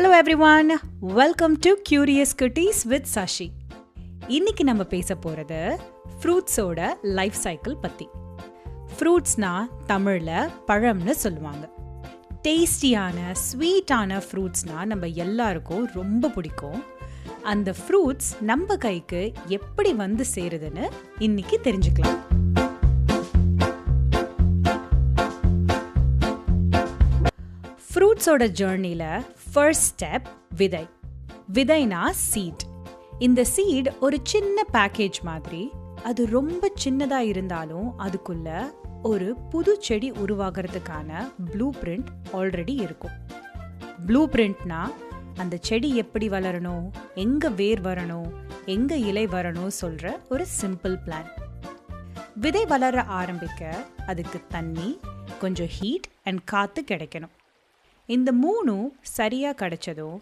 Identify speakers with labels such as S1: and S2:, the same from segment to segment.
S1: Hello everyone, welcome to Curious Cuties with Sashi. இன்னைக்கு நம்ம பேச போறது ஃப்ரூட்ஸோட லைஃப் சைக்கிள் பத்தி. ஃப்ரூட்ஸ்னா தமிழ்ல பழம்னு சொல்லுவாங்க. டேஸ்டியான ஸ்வீட்டான ஃப்ரூட்ஸ்னா நம்ம எல்லாருக்கும் ரொம்ப பிடிக்கும். அந்த ஃப்ரூட்ஸ் நம்ம கைக்கு எப்படி வந்து சேருதுன்னு இன்னைக்கு தெரிஞ்சுக்கலாம். ஃப்ரூட்ஸோட ஜர்னியில் ஃபர்ஸ்ட் ஸ்டெப் விதை. விதைனா சீட். இந்த சீட் ஒரு சின்ன பேக்கேஜ் மாதிரி. அது ரொம்ப சின்னதாக இருந்தாலும் அதுக்குள்ள ஒரு புது செடி உருவாகிறதுக்கான ப்ளூ பிரிண்ட் ஆல்ரெடி இருக்கும். ப்ளூ பிரிண்ட்னா அந்த செடி எப்படி வளரணும், எங்கே வேர் வரணும், எங்கே இலை வரணும் சொல்கிற ஒரு சிம்பிள் பிளான். விதை வளர ஆரம்பிக்க அதுக்கு தண்ணி, கொஞ்சம் ஹீட் அண்ட் காற்று கிடைக்கணும். இந்த மூணும் சரியாக கிடைச்சதும்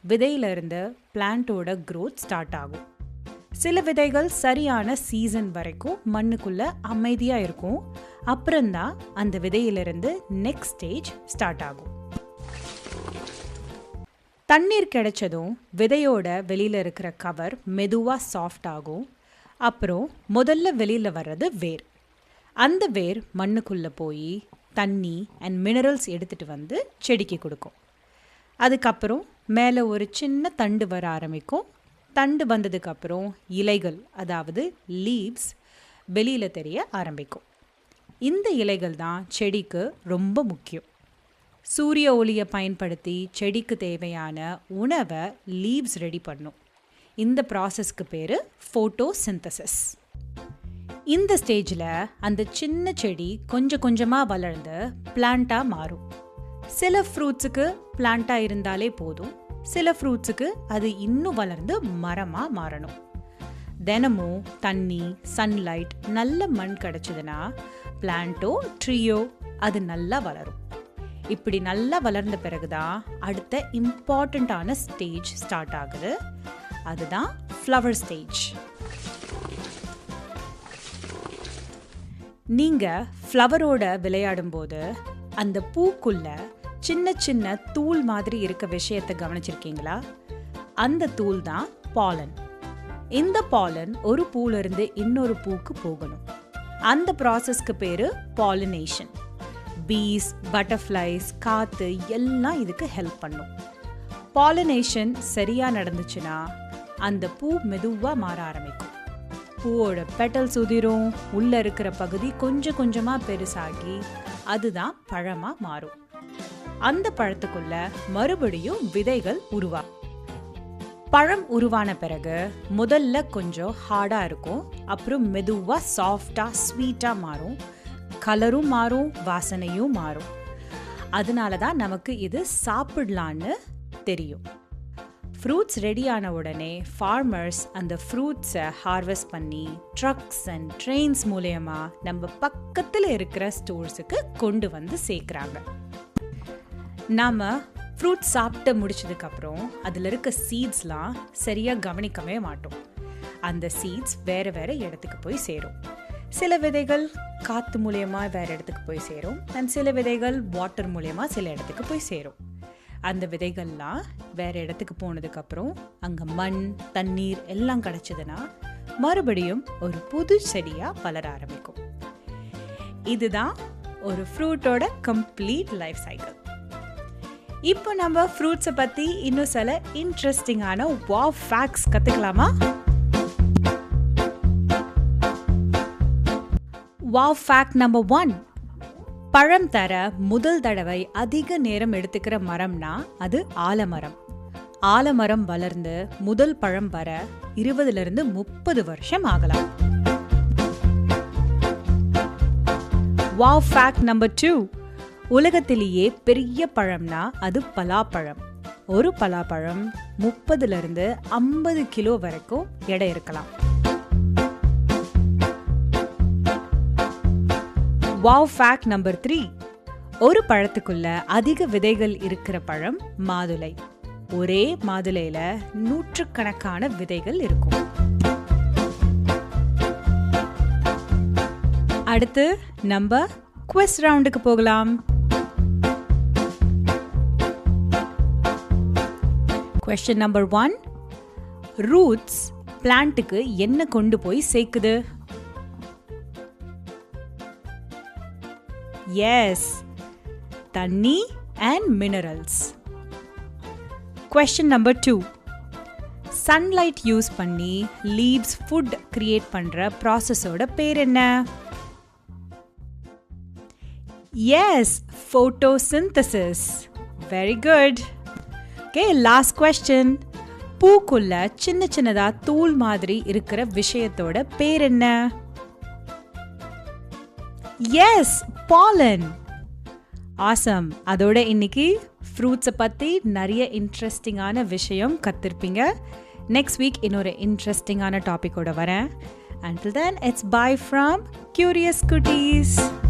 S1: விதையிலிருந்து பிளான்ட்டோட க்ரோத் ஸ்டார்ட் ஆகும். சில விதைகள் சரியான சீசன் வரைக்கும் மண்ணுக்குள்ள அமைதியாக இருக்கும். அப்புறம்தான் அந்த விதையிலிருந்து நெக்ஸ்ட் ஸ்டேஜ் ஸ்டார்ட் ஆகும். தண்ணீர் கிடைச்சதும் விதையோட வெளியில் இருக்கிற கவர் மெதுவாக சாஃப்ட் ஆகும். அப்புறம் முதல்ல வெளியில் வர்றது வேர். அந்த வேர் மண்ணுக்குள்ளே போய் தண்ணி அண்ட் மினரல்ஸ் எடுத்துகிட்டு வந்து செடிக்கு கொடுக்கும். அதுக்கப்புறம் மேலே ஒரு சின்ன தண்டு வர ஆரம்பிக்கும். தண்டு வந்ததுக்கப்புறம் இலைகள், அதாவது லீவ்ஸ் வெளியில் தெரிய ஆரம்பிக்கும். இந்த இலைகள் தான் செடிக்கு ரொம்ப முக்கியம். சூரிய ஒளியை பயன்படுத்தி செடிக்கு தேவையான உணவை லீவ்ஸ் ரெடி பண்ணும். இந்த ப்ராசஸ்க்கு பேர் ஃபோட்டோசிந்தசிஸ். இந்த ஸ்டேஜில் அந்த சின்ன செடி கொஞ்சம் கொஞ்சமாக வளர்ந்து பிளான்ட்டாக மாறும். சில ஃப்ரூட்ஸுக்கு பிளான்ட்டாக இருந்தாலே போதும், சில ஃப்ரூட்ஸுக்கு அது இன்னும் வளர்ந்து மரமாக மாறணும். தினமும் தண்ணி, சன்லைட், நல்ல மண் கிடச்சிதுன்னா பிளான்ட்டோ ட்ரீயோ அது நல்லா வளரும். இப்படி நல்லா வளர்ந்த பிறகுதான் அடுத்த இம்பார்ட்டண்ட்டான ஸ்டேஜ் ஸ்டார்ட் ஆகுது. அதுதான் ஃப்ளவர் ஸ்டேஜ். நீங்கள் ஃப்ளவரோட விளையாடும்போது அந்த பூக்குள்ள சின்ன சின்ன தூள் மாதிரி இருக்க விஷயத்தை கவனிச்சிருக்கீங்களா? அந்த தூள் தான் பாலன். இந்த பாலன் ஒரு பூலேருந்து இன்னொரு பூக்கு போகணும். அந்த ப்ராசஸ்க்கு பேர் பாலினேஷன். பீஸ், பட்டர்ஃப்ளைஸ், காற்று எல்லாம் இதுக்கு ஹெல்ப் பண்ணும். பாலினேஷன் சரியாக நடந்துச்சுன்னா அந்த பூ மெதுவாக மாற ஆரம்பிக்கும். பூவோட பெட்டல்ஸ் உதிரும், உள்ளே இருக்கிற பகுதி கொஞ்சம் கொஞ்சமாக பெருசாகி அதுதான் பழமாக மாறும். அந்த பழத்துக்குள்ள மறுபடியும் விதைகள் உருவாகும். பழம் உருவான பிறகு முதல்ல கொஞ்சம் ஹார்டாக இருக்கும். அப்புறம் மெதுவாக சாஃப்டாக ஸ்வீட்டாக மாறும். கலரும் மாறும், வாசனையும் மாறும். அதனால தான் நமக்கு இது சாப்பிடலான்னு தெரியும். ஃப்ரூட்ஸ் ரெடியான உடனே ஃபார்மர்ஸ் அந்த ஃப்ரூட்ஸை ஹார்வெஸ்ட் பண்ணி ட்ரக்ஸ் அண்ட் ட்ரெயின்ஸ் மூலயமா நம்ம பக்கத்தில் இருக்கிற ஸ்டோர்ஸுக்கு கொண்டு வந்து சேர்க்குறாங்க. நாம் ஃப்ரூட்ஸ் சாப்பிட்டு முடிச்சதுக்கப்புறம் அதில் இருக்க சீட்ஸ்லாம் சரியாக கவனிக்கவே மாட்டோம். அந்த சீட்ஸ் வேறு வேறு இடத்துக்கு போய் சேரும். சில விதைகள் காற்று மூலயமா வேறு இடத்துக்கு போய் சேரும். அண்ட் சில விதைகள் வாட்டர் மூலயமா சில இடத்துக்கு போய் சேரும். அந்த விதைகள்லாம் வேறு இடத்துக்கு போனதுக்கப்புறம் அங்கே மண், தண்ணீர் எல்லாம் கிடச்சிதுன்னா மறுபடியும் ஒரு புது செடியாக வளர ஆரம்பிக்கும். இதுதான் ஒரு ஃப்ரூட்டோட கம்ப்ளீட் லைஃப் சைக்கிள். இப்போ நம்ம ஃப்ரூட்ஸை பற்றி இன்னும் சில இன்ட்ரெஸ்டிங்கான வாவ் ஃபேக்ட்ஸ் கற்றுக்கலாமா? Wow fact number 1. பழம் தர முதல் தடவை அதிக நேரம் எடுத்துக்கிற மரம்னா அது ஆலமரம். ஆலமரம் வளர்ந்து முதல் பழம் வர 20 to 30 வருஷம் ஆகலாம். Wow fact number 2. உலகத்திலேயே பெரிய பழம்னா அது பலாப்பழம். ஒரு பலாப்பழம் 30 to 50 கிலோ வரைக்கும் எடை இருக்கலாம். Wow fact number 3. ஒரு பழத்துக்குள்ள அதிக விதைகள் இருக்கிற பழம் மாதுளை. ஒரே மாதுளையில நூற்றுக்கணக்கான விதைகள் இருக்கும். அடுத்து நம்ம குவிஸ் ரவுண்டுக்கு போகலாம். Question number 1. Roots பிளான்ட்டுக்கு என்ன கொண்டு போய் சேர்க்குது? Yes, தண்ணி and minerals. Question number 2. Sunlight use பண்ணி leaves food create பண்ற ப்ராசஸோட பேர் என்ன? Yes, photosynthesis. Very good. Okay, last question. பூக்குள்ள சின்ன சின்னதா தூள் மாதிரி இருக்கிற விஷயத்தோட பேர் என்ன? Yes, pollen. Awesome. அதோட இன்னைக்கு ஃப்ரூட்ஸை பற்றி நிறைய இன்ட்ரெஸ்டிங்கான விஷயம் கற்றுருப்பீங்க. நெக்ஸ்ட் வீக் இன்னொரு இன்ட்ரெஸ்டிங்கான டாப்பிக்கோட வரேன். Until then, it's bye from Curious Cuties.